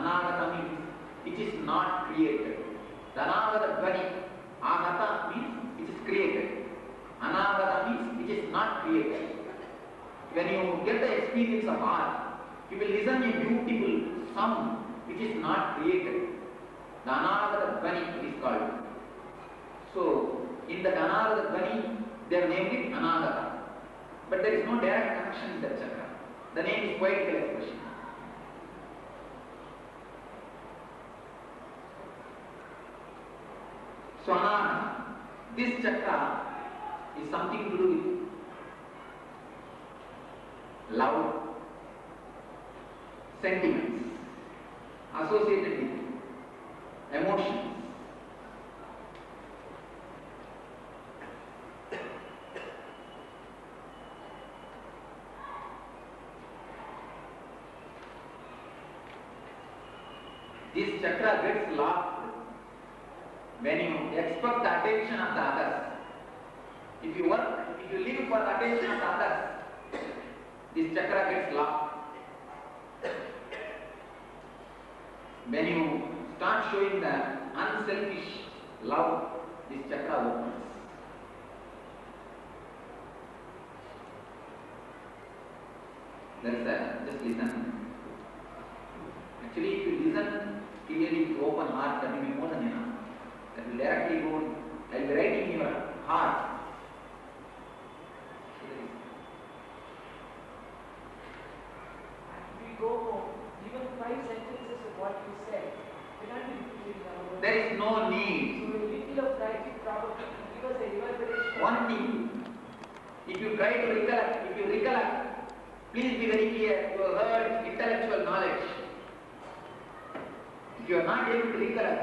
Anagata means which is not created. The Anagata Dvani, Agata means which is created. Anagata means which is not created. When you get the experience of art, you will listen a beautiful sound which is not created. The Anagata Dvani is called. So, in the Anagata Dvani, they have named it Anagata. But there is no direct connection in that chakra. The name is poetical expression. So, Anagata, this chakra is something to do with love, sentiments, associated with emotions. This chakra gets locked when you expect the attention of the others. If you live for the attention of the others, this chakra gets locked. When you start showing the unselfish love, this chakra opens. Just listen. Actually, if you listen clearly with open heart, that will be more than enough. That will directly go, I will be writing in your heart. We go home, even 5 sentences of what you said, we can't be repeating our. There is no need. So a little of writing probably give us a reverberation. One thing, if you try to recollect, please be very clear, you have heard intellectual knowledge. If you are not able to recollect,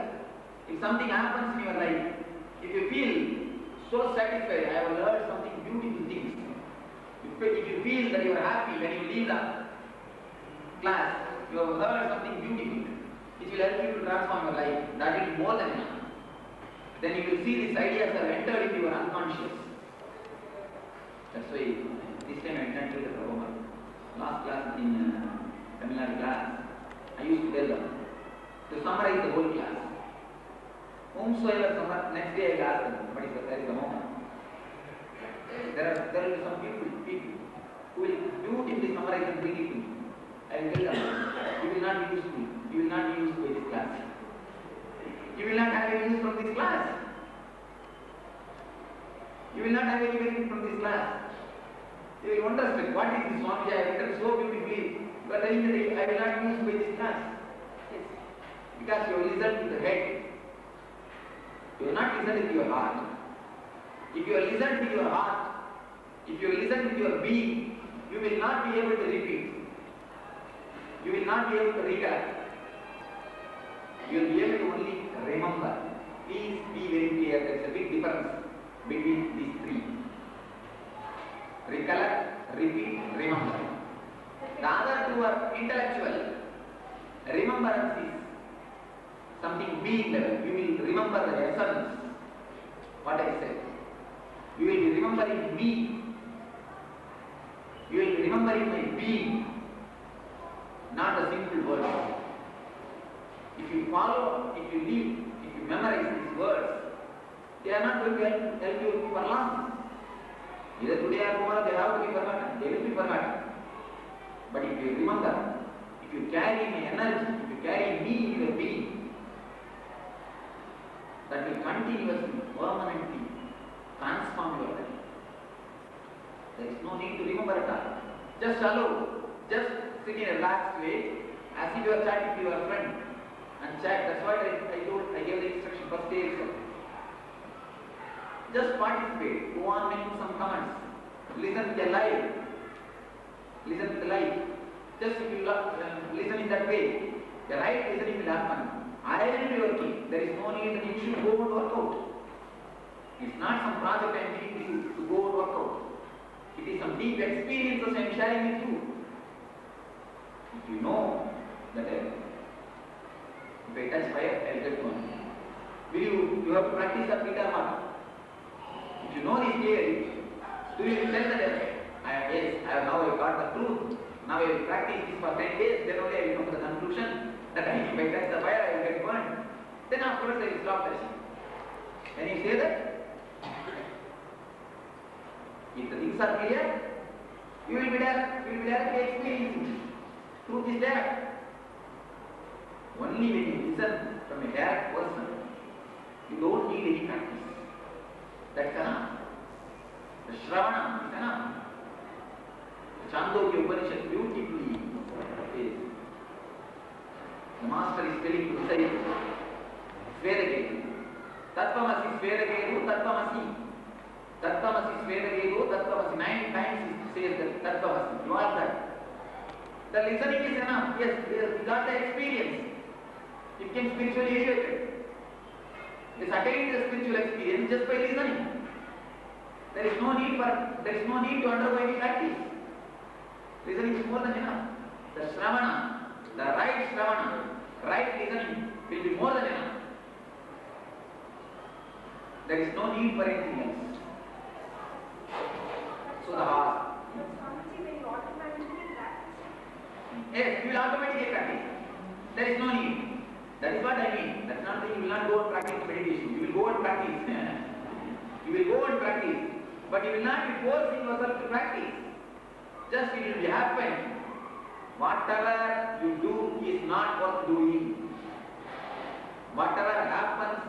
if something happens in your life, if you feel so satisfied, I have learned something beautiful things. If you feel that you are happy when you leave the class, you have heard something beautiful, which will help you to transform your life. That will be more than enough. Then you will see these ideas have entered into your unconscious. That's why this time I didn't tell the Prabhupada. Last class in Tamil Nadu class, I used to tell them to summarize the whole class. Whomsoever next day I ask them, what is the moment? There will be some people who will beautifully summarize and bring it to me. I will tell them, you will not be useful. You will not be used by this class. You will not have any use from this class. You will not have any benefit from this class. You will understand what is this Swami I have written so beautifully. You are telling me that I will not be used by this class. Yes. Because you have listened to the head. You have not listened to your heart. If you have listened to your heart, if you have listened to your being, you will not be able to repeat. You will not be able to recollect. You will be able to only remember. Please be very clear, there is a big difference between these three. Recollect, repeat, remember. The other two are intellectual. Remembrance is something being level. You will remember the essence. What I said. You will be remembering me. You will be remembering my being. Not a simple word. If you follow, if you live, if you memorize these words, they are not going to help you for long. Either today or tomorrow they have to be forgotten. They will be forgotten. But if you remember, if you carry my energy, if you carry me in your being, that will continuously, permanently transform your life. There is no need to remember at all. Just allow, just sit in a relaxed way, as if you are chatting to your friend and chat. That's why I gave the instruction first day itself. Just participate, go on making some comments, listen to the live, listen to the live. Just if you listen in that way, the right listening will happen. I will be working. There is no need that you should go and work out. It's not some project I am giving you to go and work out. It is some deep experiences I am sharing with you. If you know that if I touch fire, I will get one. You have to practice that guitar mark. If you know this theory, do you tell that yes, I have now got the truth. Now I will practice this for 10 days, then only I will come to the conclusion that if I touch the fire, I will get burned. Then afterwards I will stop touching. When you say that, if the things are clear, you will be directly experiencing. Truth is there. Only when you listen from a direct person, you don't need any practice. That's enough. The Shravana is enough. The Chandogya Upanishad beautifully says. The master is telling to say, Svedaketu. Tattvamasi Svedaketu, Tattvamasi. Tattvamasi Svedaketu, Tattvamasi. 9 times he says that Tattvamasi. You are that. The listening is enough. Yes, you got the experience. You became spiritually elevated. It's attained the spiritual experience just by listening. There is no need to undergo any practice. Listening is more than enough. The Shravana, the right Shravana, right listening will be more than enough. There is no need for anything else. So the heart. Yes, you will automatically practice. There is no need. That is what I mean. That's not saying you will not go and practice meditation. You will go and practice. You will go and practice. But you will not be forcing yourself to practice. Just it will happen. Whatever you do is not worth doing. Whatever happens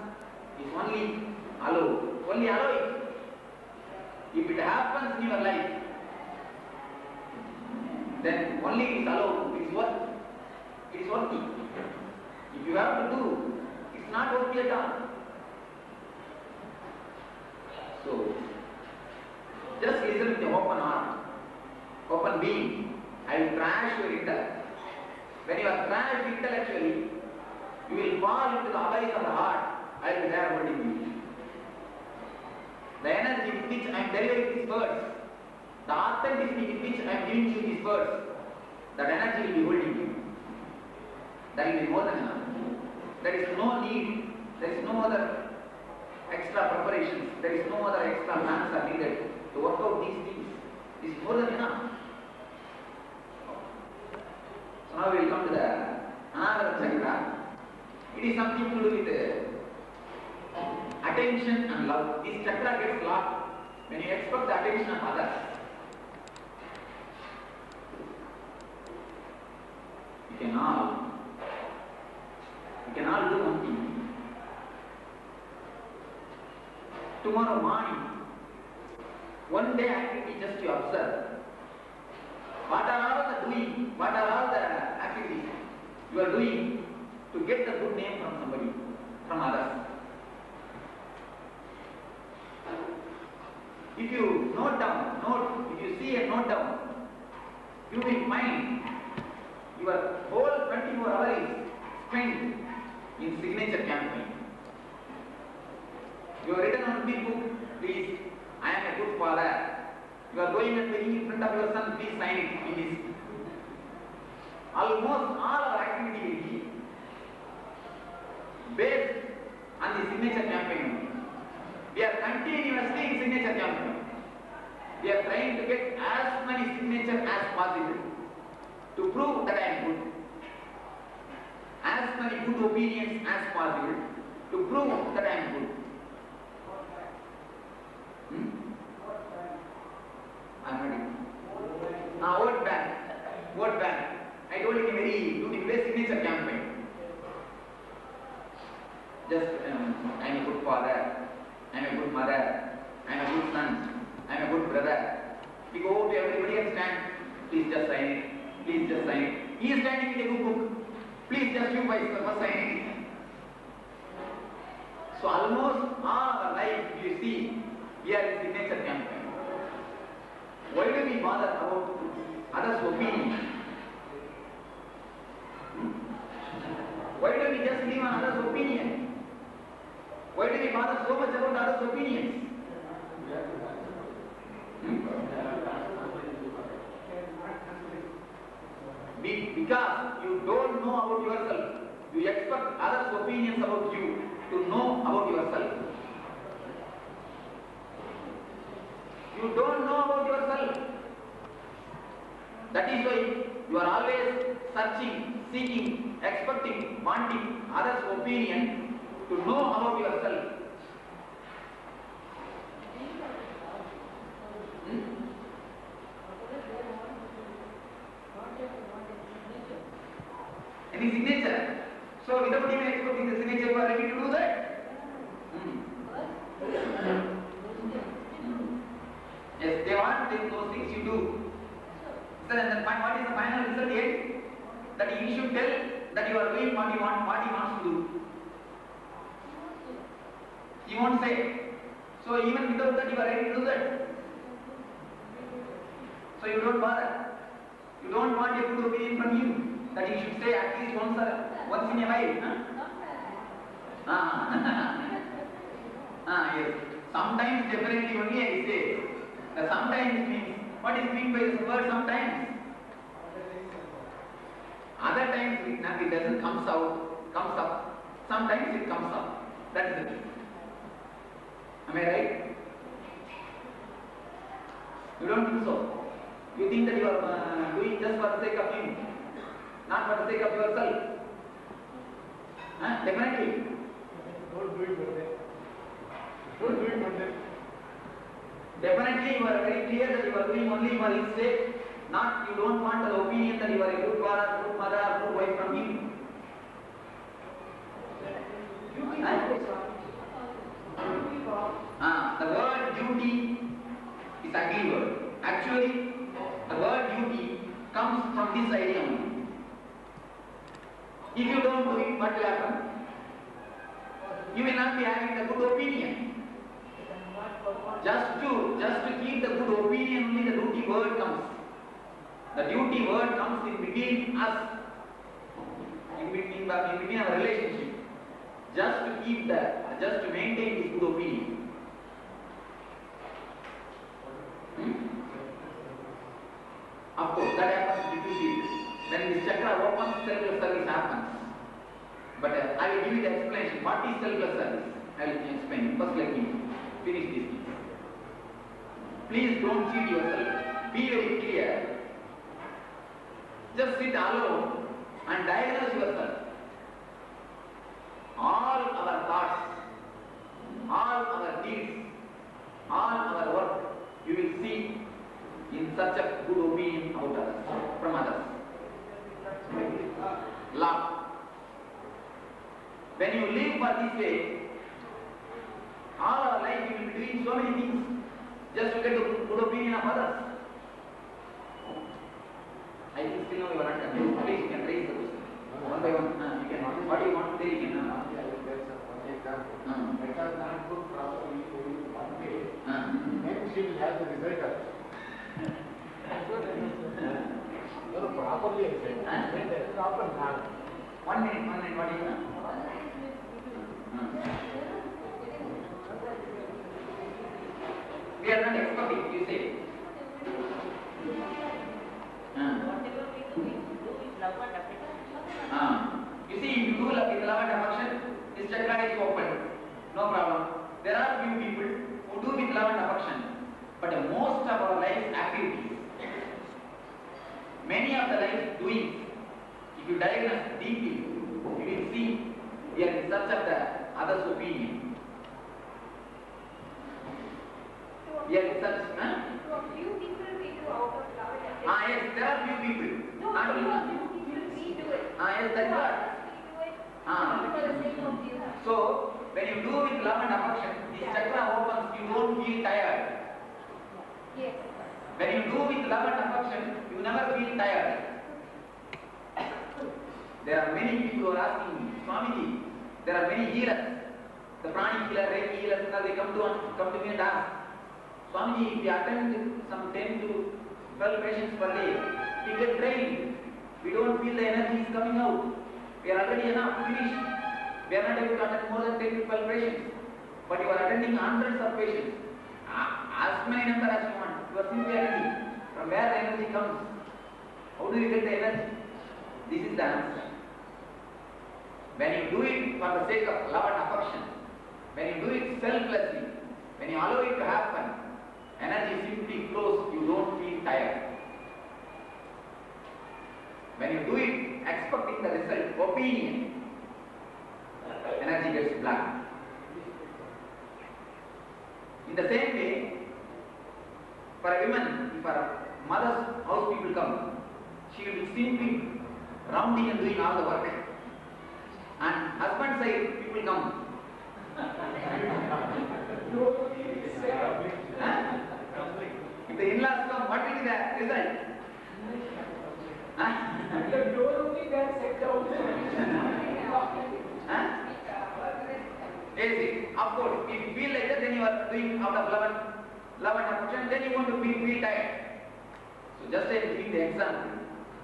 is only allow. Only allow it. If it happens in your life, then only it is allowed. It is worth. It is worthy. If you have to do, it's not worthy at all. So, just listen with an open heart, open being. I will trash your intellect. When you are trashed intellectually, you will fall into the abyss of the heart. I will be there holding you. The energy with which I am delivering these words, the authenticity with which I am giving you these words, that energy will be holding you. That will be more than enough. There is no need, there is no other extra preparations, there is no other extra plans are needed to work out these things. This is more than enough. So now we will come to the another chakra. It is something to do with attention and love. This chakra gets locked when you expect the attention of others. You can all do one thing. Tomorrow morning, one day activity just to observe. What are all the doing? What are all the activities you are doing to get the good name from somebody, from others? If you if you see and note down, you will find your whole 24 hours is spent in signature campaign. You have written on big book, please, I am a good father. You are going and taking in front of your son, please sign it in this. Almost all our activity will be based on the signature campaign. We are continuously in signature campaign. We are trying to get as many signatures as possible to prove that I am good. As many good opinions as possible to prove that I am good. I am ready. Now vote bank. I told you in a very beautiful way, signature campaign. Just I am a good father, I am a good mother, I am a good son, I am a good brother. We go to everybody and stand, please just sign it, please just sign it. He is standing with a good book, please just you by first sign it. So almost all our life you see, we are in signature campaign. Why do we bother about others' opinion? Why do we just live on others' opinion? Why do we bother so much about others' opinions? Because you don't know about yourself. You expect others' opinions about you to know about yourself. You don't know about yourself. That is why you are always searching, seeking, expecting, wanting others' opinion to know about yourself. Any signature. So without even expecting the signature, you are ready to do that? Yes, they want those things you do. So then what is the final result yet? That he should tell that you are doing what he wants to do. He won't say. So even without that, you are ready to do that. So you don't bother. You don't want a good opinion from you. That he should say at least once in a while. Yes. Sometimes definitely only I say. The sometimes means, what is meant by this word sometimes? Other times it doesn't comes up. Sometimes it comes up. That is the thing. Am I right? You don't think so. You think that you are doing just for the sake of him, not for the sake of yourself. Definitely. Don't do it Monday. Don't do it Monday. Definitely you are very clear that you are doing only for his sake, not you don't want the opinion that you are a good father, good mother, good wife from him. The word duty is ugly word. Actually, the word duty comes from this idea only. If you don't do it, what will happen? You will not be having the good opinion. Just to keep the good opinion only the duty word comes. The duty word comes in between us, in between our relationship. Just to maintain this good opinion. Of course, that happens if you see. When this chakra opens, selfless service happens. But I will give you the explanation. What is selfless service? I will explain. First let me finish this. Please don't cheat yourself. Be very clear. Just sit alone and diagnose yourself. All our thoughts, all our deeds, all our work, you will see in such a good opinion about others, from others. Love. When you live for this way, all our life you will be doing so many things just to get the good opinion of others. I think still now you are not convinced. Please you can raise the question. One by one. You can. What do you want to say? You can. Let us not put properly in one way. Then she will have the result. No, properly I said. That is often hard. 1 minute, what do you want? We are not expecting, you say. Whatever we do is love and affection. You see, if you do love with love and affection, this chakra is open. No problem. There are few people who do with love and affection, but most of our life activities, many of the life doings, if you diagnose deeply, you will see we are in search of the other's opinion. We are in search. To a few people we do out of love and affection. Yes, there are few people. No, Not to only. a few people we do it. Yes, that's what. We do it for the sake of you. So, when you do with love and affection, this chakra opens, you don't feel tired. Yes. When you do with love and affection, you never feel tired. There are many people who are asking me, Swamiji, there are many healers. The pranic healer, Reiki healers, they come to me and ask, Swamiji, if we attend some 10 to 12 patients per day, we get drained. We don't feel the energy is coming out. We are already enough, finished. We are not able to attend more than 10 to 12 patients. But you are attending hundreds of patients. As many number as you want. You are simply attending. From where the energy comes? How do you get the energy? This is the answer. When you do it for the sake of love and affection, when you do it selflessly, when you allow it to happen, energy simply flows, you don't feel tired. When you do it, expecting the result, opinion, energy gets black. In the same way, for a woman, if her mother's house people come, she will be simply rounding and doing all the work. And husband side people come. Huh? If the in-laws come, what will be the result? Huh? The door only gets set down. Huh? Yes, of course. If you feel like that, then you are doing out of love and affection, then you want to feel tired. So just like giving the example,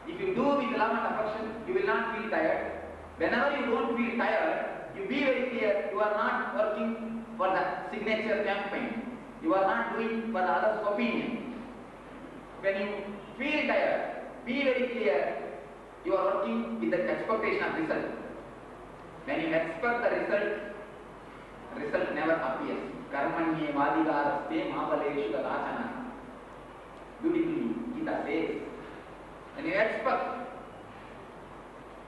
if you do with love and affection, you will not feel tired. Whenever you don't feel tired, you be very clear, you are not working for the signature campaign. You are not doing for the other's opinion. When you feel tired, be very clear, you are working with the expectation of result. When you expect the result never appears. Karmanye vadikaraste mabaleshu galachana. Beautifully, Gita says. When you expect,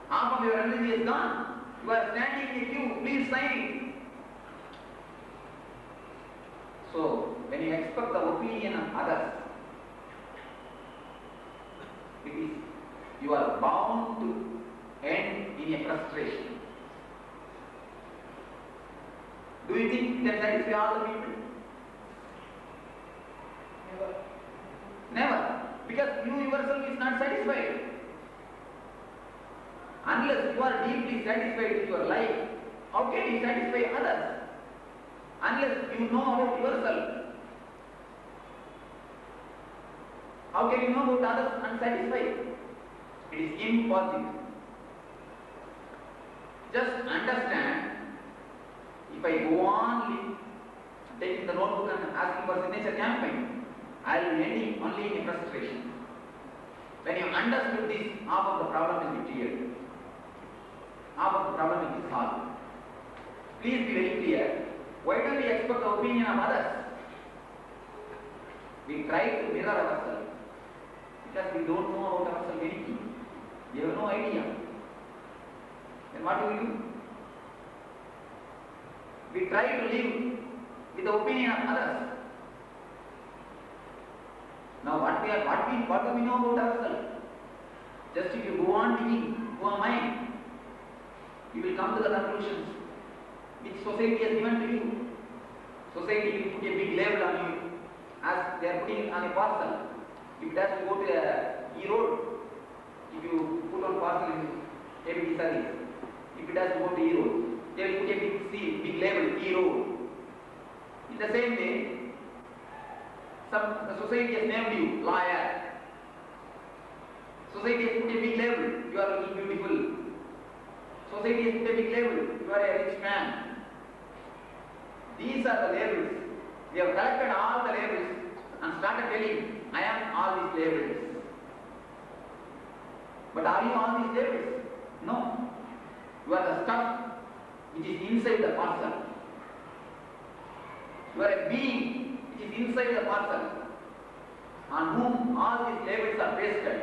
half of your energy is gone. You are standing in a queue, please sign it. So, when you expect the opinion of others, it is, you are bound to end in a frustration. Do you think you can satisfy all the people? Never. Never. Because you yourself is not satisfied. Unless you are deeply satisfied with your life, how can you satisfy others? Unless you know about yourself, how can you know about others unsatisfied? It is impossible. Just understand, if I go on taking the notebook and asking for signature campaign, I will end only in a frustration. When you understood this, half of the problem will be cleared. Half of the problem will be solved. Please be very clear. Why do we expect the opinion of others? We try to mirror ourselves because we don't know about ourselves anything. We have no idea. Then what do? We try to live with the opinion of others. Now what do we know about ourselves? Just if you go on thinking, who am I? You will come to the conclusions which society has given to you. Society will put a big label on you as they are putting on a parcel. If it has to go to a E-road, if you put on parcel in ABT service, if it has to go to E-road, they will put a big seal, big label, E-road. In the same way, the society has named you lawyer. Society has put a big label, you are looking beautiful. Society has put a big label, you are a rich man. These are the labels. We have collected all the labels and started telling, I am all these labels. But are you all these labels? No. You are the stuff which is inside the parcel. You are a being which is inside the parcel, on whom all these labels are pasted.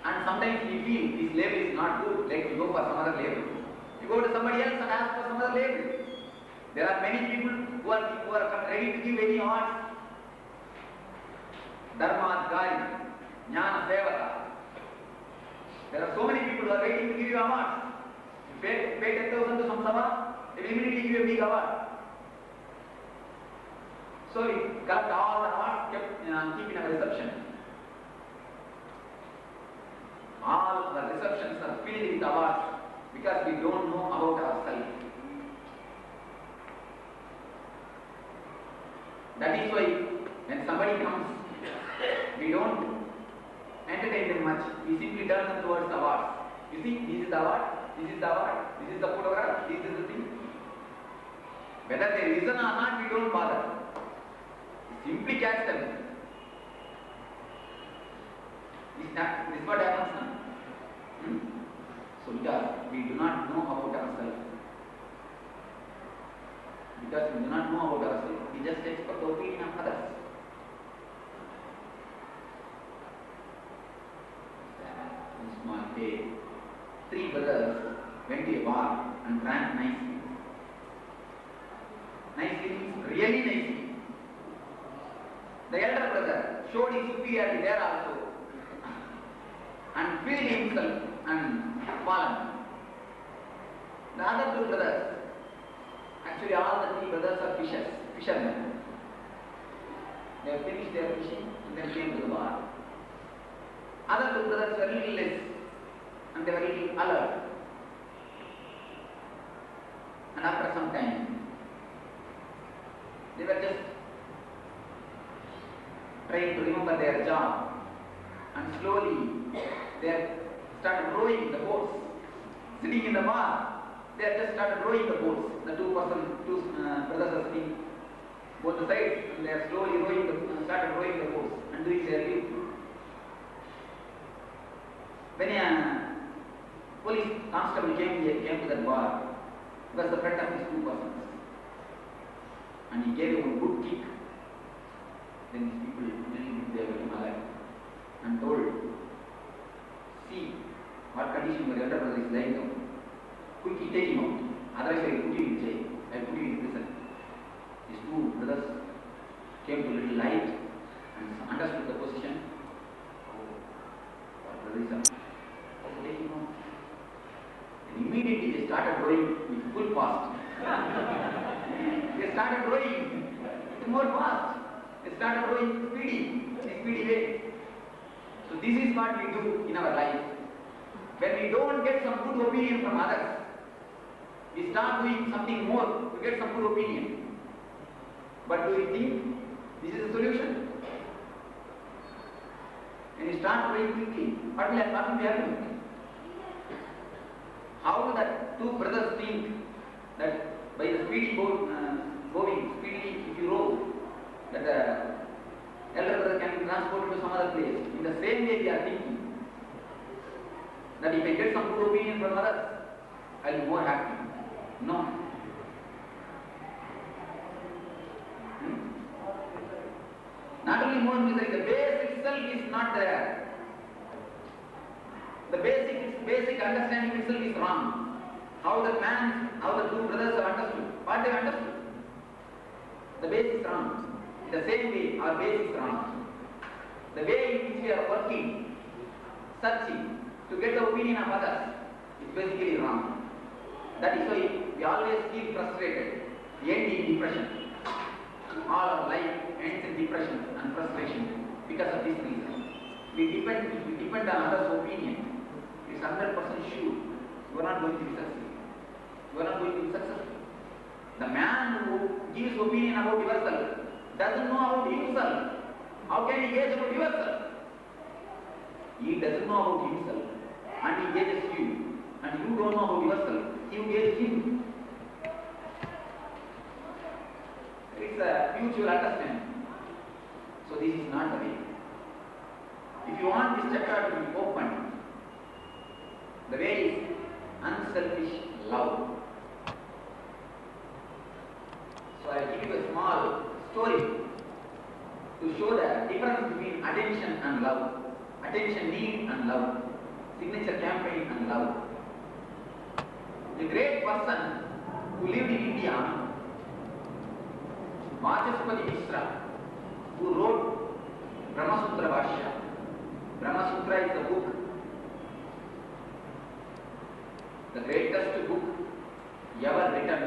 And sometimes we feel this label is not good, let me go for some other label. You go to somebody else and ask for some other label. There are many people who are ready to give any awards. Dharma Adhikari, Jnana Sevaka. There are so many people who are waiting to give you awards. You pay 10,000 to some sabha, they will immediately give you a big award. So we collect all the awards, keep in our reception. All the receptions are filled with awards because we don't know about ourselves. That is why when somebody comes, we don't entertain them much. We simply turn them towards the awards. You see, this is the award, this is the award, this is the photograph, this is the thing. Whether they listen or not, we don't bother. We simply catch them. This is what happens now. So because we do not know about ourselves. Because we do not know about ourselves, we just expect the opinion of others. day, three brothers went to a bar and drank nicely. Nicely means really nicely. The elder brother showed his superiority there also and filled himself and fallen. The other two brothers, actually all the three brothers are fishermen. They have finished their fishing and then came to the bar. Other two brothers were little less and they were little alert. And after some time, they were just trying to remember their job, and slowly they started rowing the boats. Sitting in the bar, they had just started rowing the boats. The two brothers are sitting both the sides, and they are slowly started rowing the boats and doing their duty. When a police constable came to that bar, he was the friend of these two persons, and he gave him a good kick. Then these people they were alive and told, see what condition your elder brother is lying down. Quickly take him out. Otherwise I will put you in jail. I will put you in prison. These two brothers came to a little light and understood the position. Oh, our brother is alive. Oh, take him out. And immediately they started rowing with full fast. They started rowing with more fast. They started rowing in a speedy way. So this is what we do in our life. When we don't get some good opinion from others, we start doing something more to get some good opinion. But do we think this is the solution? When you start rowing quickly, what will happen? How do the two brothers think that by the speedy going speedily, if you row, that the elder brother can be transported to some other place? In the same way we are thinking that if I get some good opinion from others, I will be more happy. No. Not only more misery, the base itself is not there. The basic understanding itself is wrong. How the two brothers have understood. What they have understood? The base is wrong. In the same way, our base is wrong. The way in which we are working, searching to get the opinion of others is basically wrong. That is why we always feel frustrated, end in depression. All our life ends in depression and frustration because of this reason. We depend on others' opinion. It's 100% sure you are not going to be successful. You are not going to be successful. The man who gives opinion about yourself doesn't know about himself. How can he gauge about yourself? He doesn't know about himself and he gauges you. And you don't know about yourself. You gauge him. It's a mutual understanding. So this is not the way. If you want this chapter to be open, the way is unselfish love. So I will give you a small story to show the difference between attention and love, attention need and love, signature campaign and love. A great person who lived in India, Vachaspati Mishra, who wrote Brahma Sutra Bhashya. Brahma Sutra is the book, the greatest book ever written,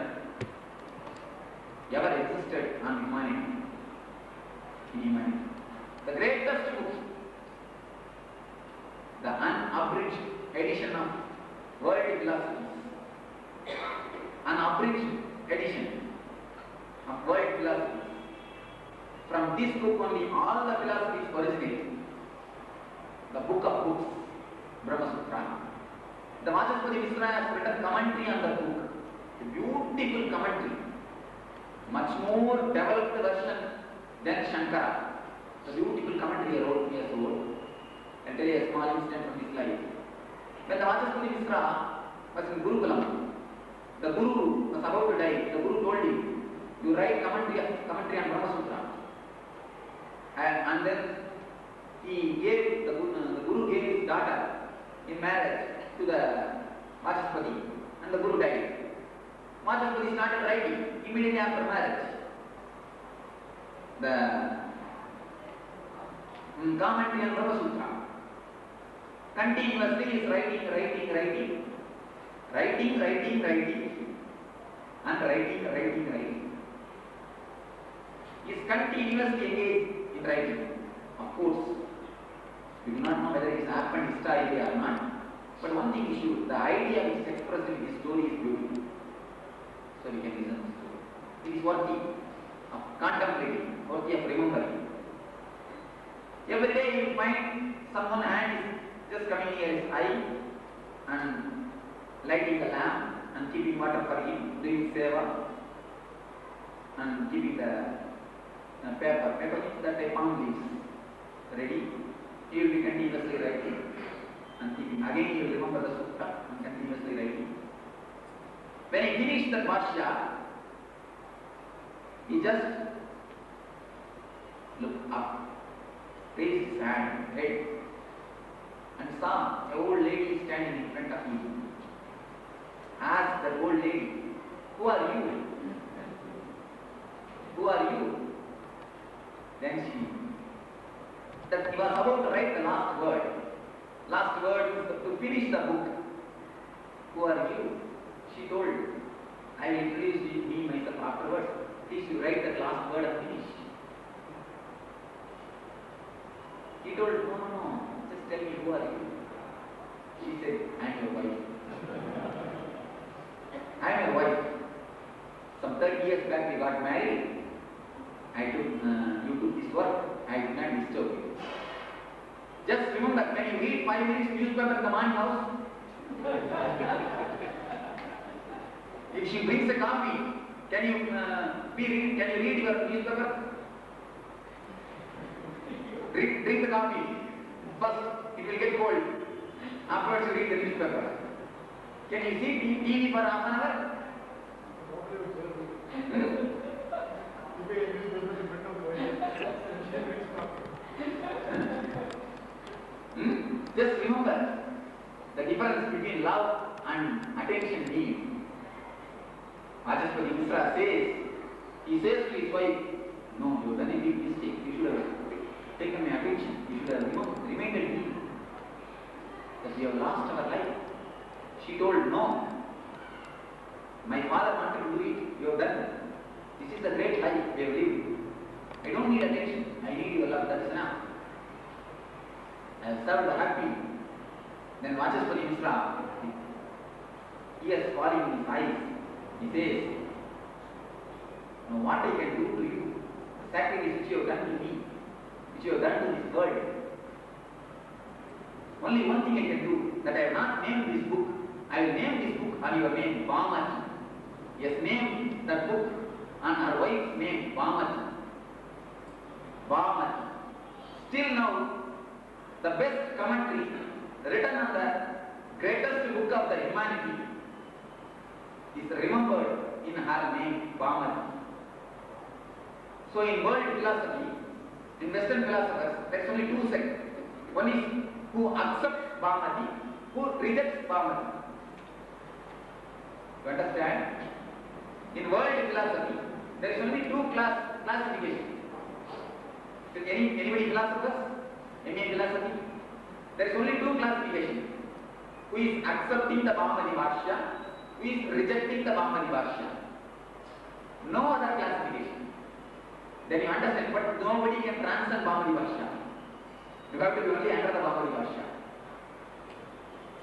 ever existed on humanity. In humanity. The greatest book, the unabridged edition of world philosophies, unabridged edition of world philosophies. From this book only all the philosophies originate. The book of books, Brahma Sutra. The Vachaspati Mishra has written commentary on the book, a beautiful commentary, much more developed version than Shankara. The beautiful commentary he has wrote. I'll tell you a small incident from his life. When the Vachaspati Mishra was in Gurukulam, the Guru was about to die. The Guru told him, you write commentary on Brahma Sutra. And then he gave, the Guru gave his daughter in marriage to the Vachaspati, and the Guru died. Vachaspati started writing immediately after marriage. The commentary on Brahma Sutra. Continuously is writing, and writing. He is continuously engaged in writing. Of course, we do not know whether it has happened historically or not. But one thing is sure, the idea which is expressed in this story is beautiful. So we can listen to the story. It is worthy of contemplating, worthy of remembering. Every day you will find someone's hand is just coming near his eye and lighting the lamp and keeping water for him, doing seva and keeping the paper means that they palm leaves ready. He will be continuously writing and keeping. Again he will remember the sutra and continuously writing. When he finished the Bhashya, he just looked up, raised his hand, head, and saw an old lady standing in front of him. Asked the old lady, "Who are you? Who are you?" Then that he was about to write the last word. Last word is to finish the book. "Who are you?" She told, "I will introduce me myself afterwards. Please you write that last word and finish." He told, "No, just tell me who are you." She said, "I am your wife." "I am your wife. Some 30 years back we got married. You took this work. I did not disturb you. Just remember, can you read 5 minutes newspaper in the morning house? If she brings a coffee, can you read your newspaper? Drink the coffee. First, it will get cold. Afterwards, you read the newspaper. Can you see TV for half an hour? Just remember the difference between love and attention need. Vachaspati Mishra he says to his wife, "No, you have done a big mistake. You should have taken my attention. You should have reminded me that we have lost our life." She told, "No. My father wanted to do it. You have done it. This is the great life we have lived. I don't need attention. I need your love. That is enough. I have served happily." Then Vachaspati Mishra, tears falling in his eyes. He says, "Now what I can do to you, the sacrifice which you have done to me, which you have done to this world, only one thing I can do, that I have not named this book. I will name this book on your name, Vamati." He has named that book on her wife's name, Vamati. Vamati. Still now, the best commentary written on the greatest book of the humanity is remembered in her name, Vamati. So in world philosophy, in Western philosophers, there is only two sects. One is who accepts Vamati, who rejects Vamati. You understand? In world philosophy, there is only two classifications. Anybody philosophers? MA philosophy? There is only two classifications. Who is accepting the Vamati Bhashya, who is rejecting the Vamati Bhashya. No other classification. Then you understand, but nobody can transcend Vamati Bhashya. You have to be only under the Vamati Bhashya.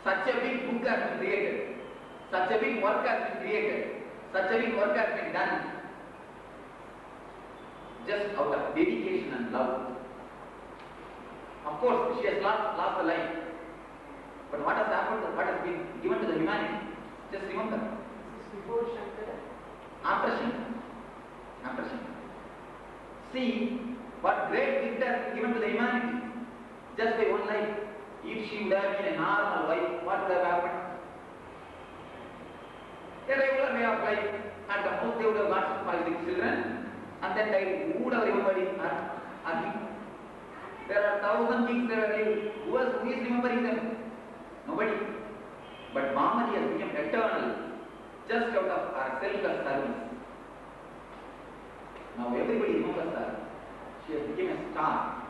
Such a big book has been created. Such a big work has been created. Such a big work has been done. Just out of dedication and love. Of course, she has lost the life. But what has happened, what has been given to the humanity? Just remember. This is before Shankara. After Shankara. After Shankara. See what great gift has been given to the humanity. Just by one life. If she would have been a normal wife, what would have happened? A regular way of life. At the most they would have got 5, 6 children. And then died. Who would have remembered him or him? There are 1,000 kings that are lived. Who is remembering them? Nobody just out of our selfless service. Now everybody remembers her. She has become a star.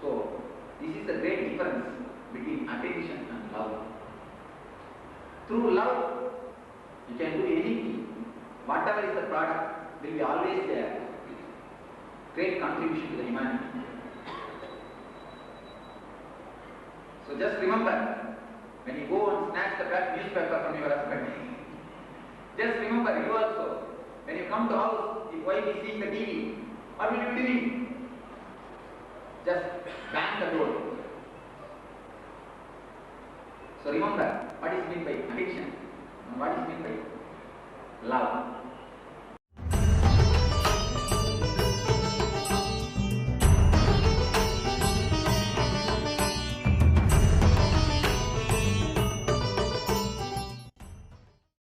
So this is the great difference between attention and love. Through love, you can do anything. Whatever is the product will be always there. Great contribution to the humanity. So just remember, when you go and snatch the newspaper from your husband, just remember you also, when you come to house, if wife is seeing the TV, what will you be doing? Just bang the door. So remember, what is meant by attention and what is meant by love.